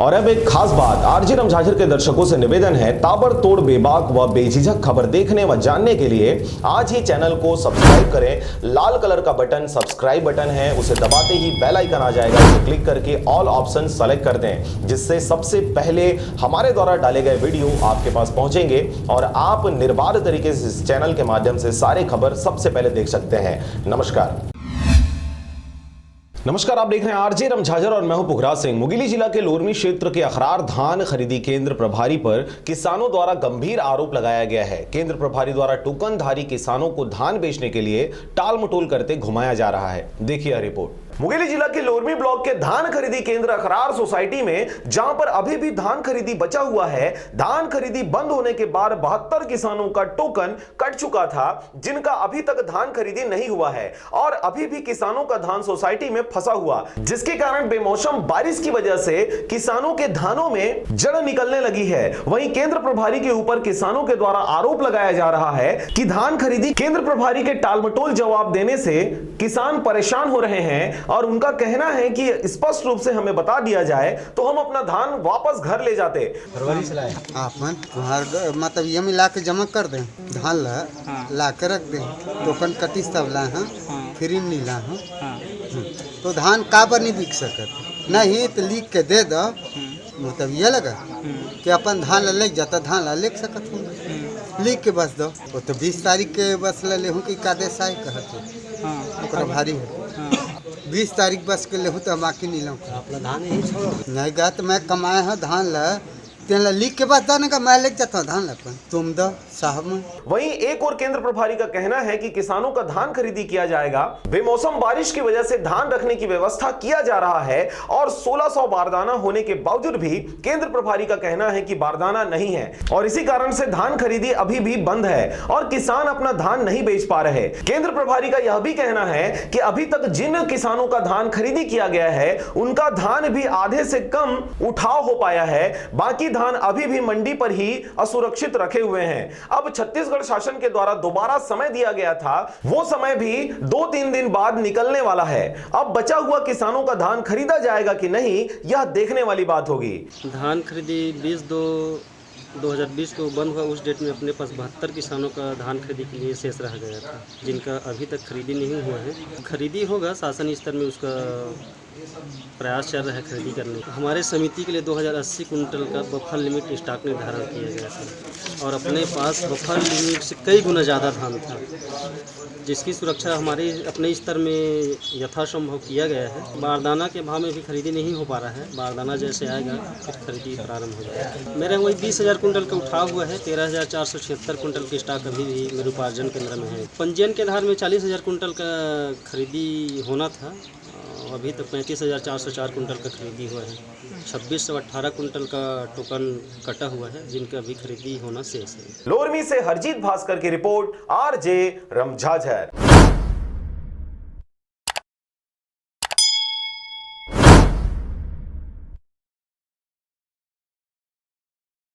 और अब एक खास बात, आरजे रमझाझर के दर्शकों से निवेदन है, ताबड़तोड़ बेबाक व बेझिझक खबर देखने व जानने के लिए आज ही चैनल को सब्सक्राइब करें। लाल कलर का बटन सब्सक्राइब बटन है, उसे दबाते ही बेल आइकन आ जाएगा, उसे क्लिक करके ऑल ऑप्शन सेलेक्ट कर दें, जिससे सबसे पहले हमारे द्वारा डाले गए वीडियो आपके पास पहुंचेंगे और आप निर्बाध तरीके से इस चैनल के माध्यम से सारे खबर सबसे पहले देख सकते हैं। नमस्कार, आप देख रहे हैं आरजे रमझाझर और मैं हूं पुखराज सिंह। मुंगेली जिला के लोरमी क्षेत्र के अखरार धान खरीदी केंद्र प्रभारी पर किसानों द्वारा गंभीर आरोप लगाया गया है। केंद्र प्रभारी द्वारा टोकनधारी किसानों को धान बेचने के लिए टाल मटोल करते घुमाया जा रहा है। देखिए रिपोर्ट। मुंगेली जिला के लोरमी ब्लॉक के धान खरीदी केंद्र अखरार सोसाइटी में, जहां पर अभी भी धान खरीदी बचा हुआ है, धान खरीदी बंद होने के बाद 72 किसानों का टोकन कट चुका था, जिनका अभी तक धान खरीदी नहीं हुआ है और अभी भी किसानों का धान सोसाइटी में फंसा हुआ, जिसके कारण बेमौसम बारिश की वजह से किसानों के धानों में जड़ निकलने लगी है। वहीं केंद्र प्रभारी के ऊपर किसानों के द्वारा आरोप लगाया जा रहा है कि धान खरीदी केंद्र प्रभारी के टालमटोल जवाब देने से किसान परेशान हो रहे हैं और उनका कहना है कि स्पष्ट रूप से हमें बता दिया जाए तो हम अपना धान वापस घर ले जाते। फरवरी से लाए आप मतलब ये मिला के जमा कर दें, धान ला के रख दें, टोकन कटी सब ला हैं, फ्री नहीं ला हैं, तो धान का पर नहीं बिक सकत, नहीं तो लिख के दे दो, मतलब ये लगा कि अपन धान ले जाता, धान ला ले सकत हूँ, लिख के बस दो। वो तो 20 तारीख के बस ले हूँ कि कादेश आई कहते भारी हो 20 तारीख बस के ले हूँ तो हम आके नहीं लाऊँ, अपना धान यही छोड़ो नहीं गा तो मैं कमाए हैं धान ला तेला लिख के बाद दाने का मैं ले जाता हूँ धान लगता तुम दो साहब में। वहीं एक और केंद्र प्रभारी का कहना है कि किसानों का धान खरीदी किया जाएगा, बेमौसम बारिश की वजह से धान रखने की व्यवस्था किया जा रहा है और 1600 बारदाना होने के बावजूद भी केंद्र प्रभारी का कहना है कि बारदाना नहीं है और इसी कारण से धान खरीदी अभी भी बंद है और किसान अपना धान नहीं बेच पा रहे। केंद्र प्रभारी का यह भी कहना है कि अभी तक जिन किसानों का धान खरीदी किया गया है उनका धान भी आधे से कम उठाव हो पाया है, बाकी धान अभी भी मंडी पर ही असुरक्षित रखे हुए हैं। अब छत्तीसगढ़ शासन के द्वारा दोबारा समय दिया गया था, वो समय भी 2-3 दिन बाद निकलने वाला है। अब बचा हुआ किसानों का धान खरीदा जाएगा कि नहीं, यह देखने वाली बात होगी। धान खरीदी 20/2/2020 को बंद हुआ, उस डेट में अपने पास 72 किसानों का धान खरीदी के लिए शेष रह गया था, जिनका अभी तक खरीदी नहीं हुआ है। खरीदी होगा, शासन स्तर में उसका प्रयास चल रहा है खरीदी करने का। हमारे समिति के लिए 2080 कुंटल का बफर लिमिट स्टॉक निर्धारण किया गया था और अपने पास बफर लिमिट से कई गुना ज़्यादा धान था, जिसकी सुरक्षा हमारे अपने स्तर में यथासंभव किया गया है। बारदाना के भाव में भी खरीदी नहीं हो पा रहा है, बारदाना जैसे आएगा फिर खरीदी प्रारंभ हो जाएगा। मेरे वही 20,000 कुंटल का उठाव हुआ है, 13,476 कुंटल की स्टॉक अभी भी मेरे उपार्जन केंद्र में है। पंजीयन के आधार में 40,000 कुंटल का खरीदी होना था, अभी तक 35,404 कुंटल का खरीदी हुआ है। 2618 कुंटल का टोकन कटा हुआ है, जिनका अभी खरीदी होना शेष है। लोरमी से हरजीत भास्कर की रिपोर्ट, आरजे रमझाझर।